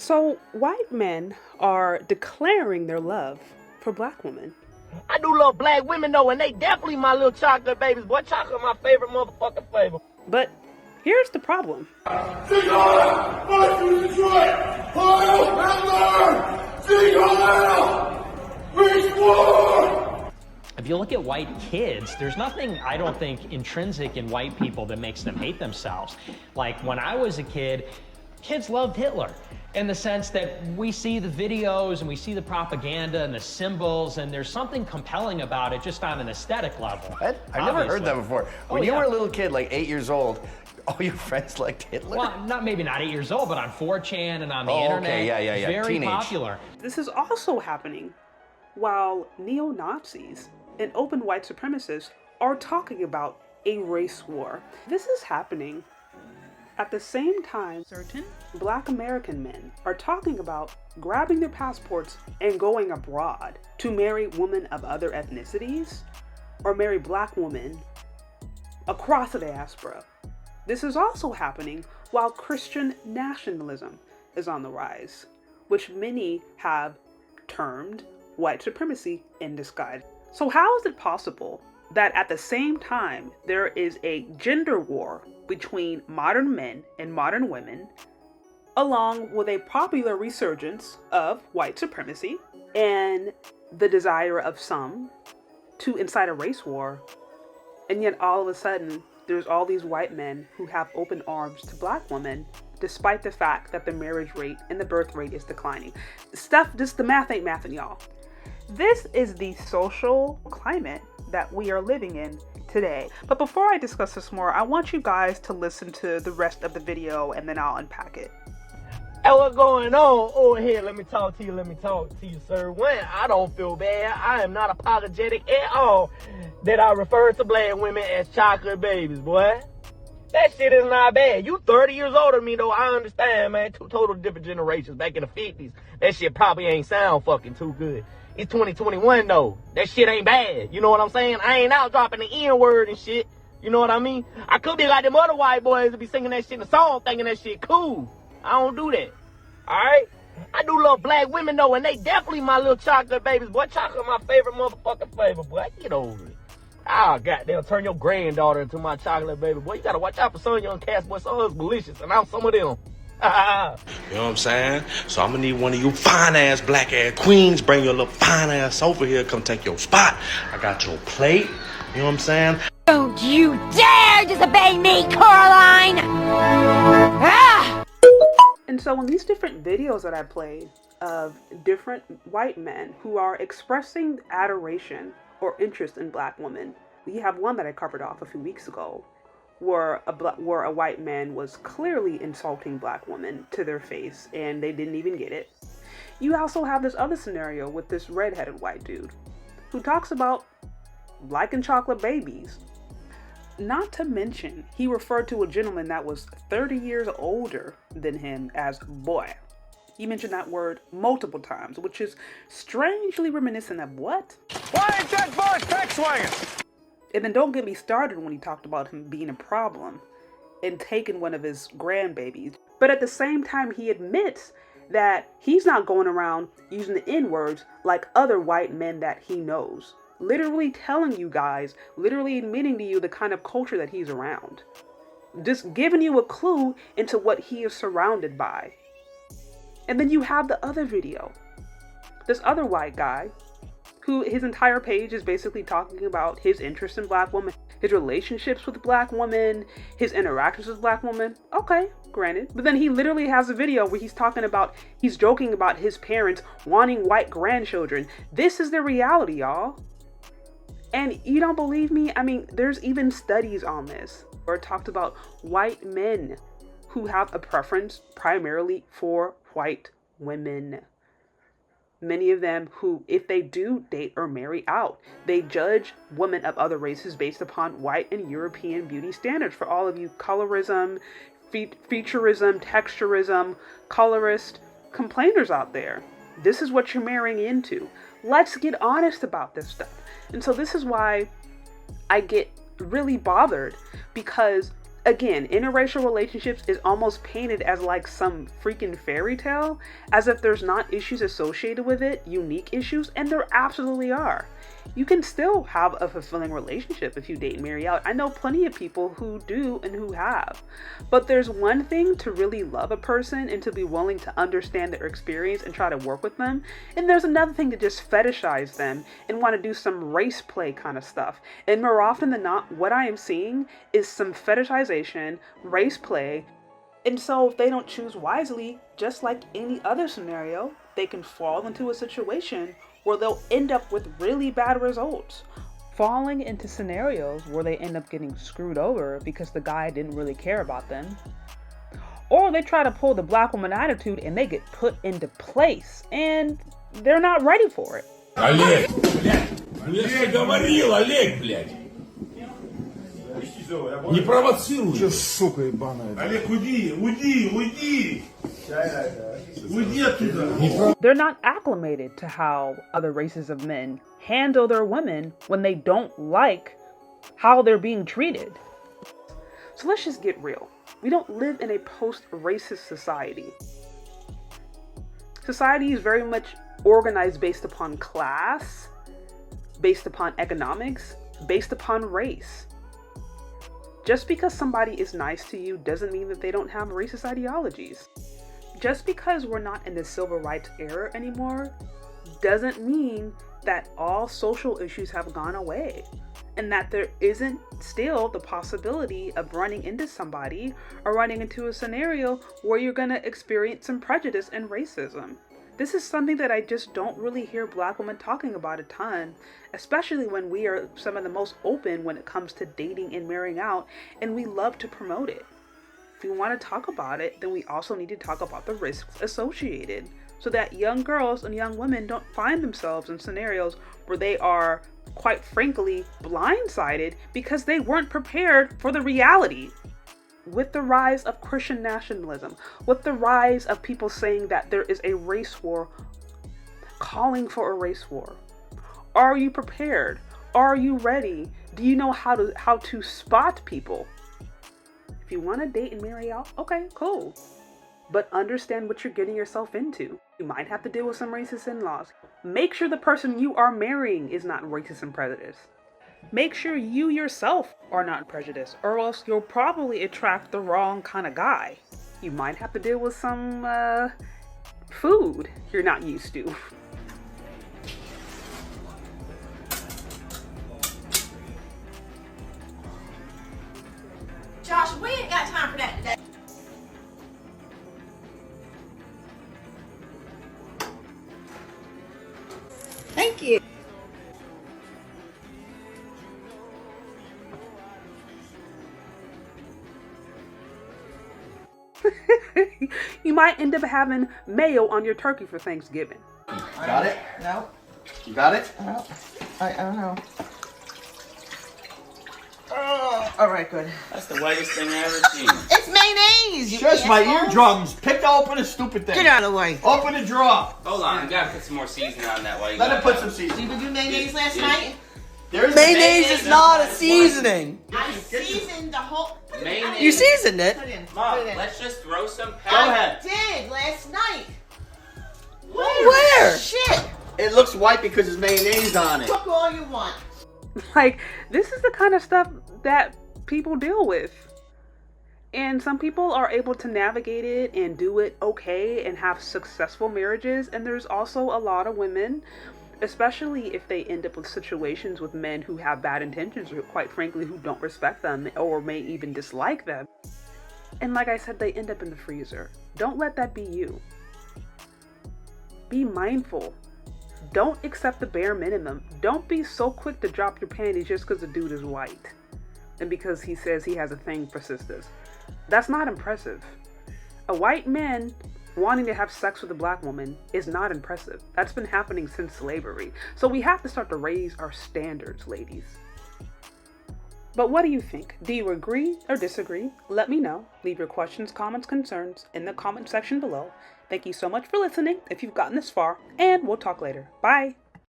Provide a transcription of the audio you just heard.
So, white men are declaring their love for black women. I do love black women though, and they definitely my little chocolate babies. Boy, chocolate my favorite motherfucking flavor. But here's the problem. If you look at white kids, there's nothing, I don't think, intrinsic in white people that makes them hate themselves. Like when I was a kid, kids loved Hitler in the sense that we see the videos and we see the propaganda and the symbols, and there's something compelling about it just on an aesthetic level. What? I've never heard that before. When you were a little kid, like 8 years old, all your friends liked Hitler? Well, maybe not 8 years old, but on 4chan and on the internet. Okay, yeah. Very Teenage. popular. This is also happening while neo-Nazis and open white supremacists are talking about a race war. This is happening at the same time certain black American men are talking about grabbing their passports and going abroad to marry women of other ethnicities or marry black women across the diaspora. This is also happening while Christian nationalism is on the rise, which many have termed white supremacy in disguise. So how is it possible that at the same time there is a gender war between modern men and modern women, along with a popular resurgence of white supremacy and the desire of some to incite a race war, and yet all of a sudden there's all these white men who have open arms to black women, despite the fact that the marriage rate and the birth rate is declining? Just the math ain't mathing, y'all. This is the social climate that we are living in today. But before I discuss this more, I want you guys to listen to the rest of the video and then I'll unpack it. Hey, what's going on over here? Let me talk to you, sir. One, I don't feel bad. I am not apologetic at all that I refer to black women as chocolate babies, boy. That shit is not bad. You 30 years older than me, though. I understand, man. Two total different generations. Back in the 50s, that shit probably ain't sound fucking too good. It's 2021, though. That shit ain't bad. You know what I'm saying? I ain't out dropping the N-word and shit. You know what I mean? I could be like them other white boys that be singing that shit in the song, thinking that shit cool. I don't do that. Alright? I do love black women, though, and they definitely my little chocolate babies. Boy, chocolate my favorite motherfucking flavor, boy. Get over it. Ah, goddamn, turn your granddaughter into my chocolate baby. Boy, you gotta watch out for some young cats, boy. Some of us malicious, and I'm some of them. You know what I'm saying? So I'm gonna need one of you fine ass black ass queens. Bring your little fine ass over here. Come take your spot. I got your plate. You know what I'm saying? Don't you dare disobey me, Caroline! Ah! And so in these different videos that I played of different white men who are expressing adoration or interest in black women, we have one that I covered off a few weeks ago where a white man was clearly insulting black women to their face and they didn't even get it. You also have this other scenario with this redheaded white dude who talks about liking chocolate babies. Not to mention, he referred to a gentleman that was 30 years older than him as boy. He mentioned that word multiple times, which is strangely reminiscent of what? Why ain't that boy peck swinging? And then don't get me started when he talked about him being a problem and taking one of his grandbabies. But at the same time, he admits that he's not going around using the N-words like other white men that he knows. Literally telling you guys, literally admitting to you the kind of culture that he's around. Just giving you a clue into what he is surrounded by. And then you have the other video. This other white guy who his entire page is basically talking about his interest in black women, his relationships with black women, his interactions with black women. Okay, granted. But then he literally has a video where he's joking about his parents wanting white grandchildren. This is the reality, y'all. And you don't believe me? I mean, there's even studies on this where it talked about white men who have a preference primarily for white women. Many of them who, if they do date or marry out, they judge women of other races based upon white and European beauty standards. For all of you colorism, featureism, texturism, colorist complainers out there, this is what you're marrying into. Let's get honest about this stuff. And so this is why I get really bothered, because Again, interracial relationships is almost painted as like some freaking fairy tale, as if there's not issues associated with it, unique issues, and there absolutely are. You can still have a fulfilling relationship if you date and marry out. I know plenty of people who do and who have. But there's one thing to really love a person and to be willing to understand their experience and try to work with them. And there's another thing to just fetishize them and want to do some race play kind of stuff. And more often than not, what I am seeing is some fetishization, race play. And so if they don't choose wisely, just like any other scenario, they can fall into a situation where they'll end up with really bad results. Falling into scenarios where they end up getting screwed over because the guy didn't really care about them. Or they try to pull the black woman attitude and they get put into place and they're not ready for it. Олег, блядь, я же говорил, Олег, блядь. Не провоцируй. Че, сука ебаная. Олег, уйди, уйди, уйди. Уйди оттуда. They're not acclimated to how other races of men handle their women when they don't like how they're being treated. So let's just get real. We don't live in a post-racist society. Society is very much organized based upon class, based upon economics, based upon race. Just because somebody is nice to you doesn't mean that they don't have racist ideologies. Just because we're not in the civil rights era anymore doesn't mean that all social issues have gone away and that there isn't still the possibility of running into somebody or running into a scenario where you're going to experience some prejudice and racism. This is something that I just don't really hear black women talking about a ton, especially when we are some of the most open when it comes to dating and marrying out, and we love to promote it. If we want to talk about it, then we also need to talk about the risks associated so that young girls and young women don't find themselves in scenarios where they are, quite frankly, blindsided because they weren't prepared for the reality. With the rise of Christian nationalism, with the rise of people saying that there is a race war, calling for a race war, are you prepared? Are you ready? Do you know how to spot people? If you want to date and marry out, okay, cool. But understand what you're getting yourself into. You might have to deal with some racist in-laws. Make sure the person you are marrying is not racist and prejudiced. Make sure you yourself are not prejudiced, or else you'll probably attract the wrong kind of guy. You might have to deal with some food you're not used to. Josh, we ain't got time for that today. Thank you. You might end up having mayo on your turkey for Thanksgiving. Got it? No. You got it? No. I don't know. All right, good. That's the whitest thing I ever seen. It's mayonnaise. Just my eardrums. Pick open the stupid thing. Get out of the way. Open the drawer. Hold on, I gotta put some more seasoning on that while you Let got it put that. some seasoning. Did we do mayonnaise last night? There's Mayonnaise is not a seasoning. I seasoned the whole. Mayonnaise. You seasoned it. Put it in. Mom, Put it in. let's just throw some Go pepper. ahead. Did last night. Where? Shit. It looks white because there's mayonnaise on it. Cook all you want. Like, this is the kind of stuff that people deal with. And some people are able to navigate it and do it okay and have successful marriages. And there's also a lot of women, especially if they end up with situations with men who have bad intentions or quite frankly who don't respect them or may even dislike them. And like I said, they end up in the freezer. Don't let that be you. Be mindful. Don't accept the bare minimum. Don't be so quick to drop your panties just because the dude is white and because he says he has a thing for sisters. That's not impressive. A white man wanting to have sex with a black woman is not impressive. That's been happening since slavery. So we have to start to raise our standards, ladies. But what do you think? Do you agree or disagree? Let me know. Leave your questions, comments, concerns in the comment section below. Thank you so much for listening if you've gotten this far, and we'll talk later. Bye!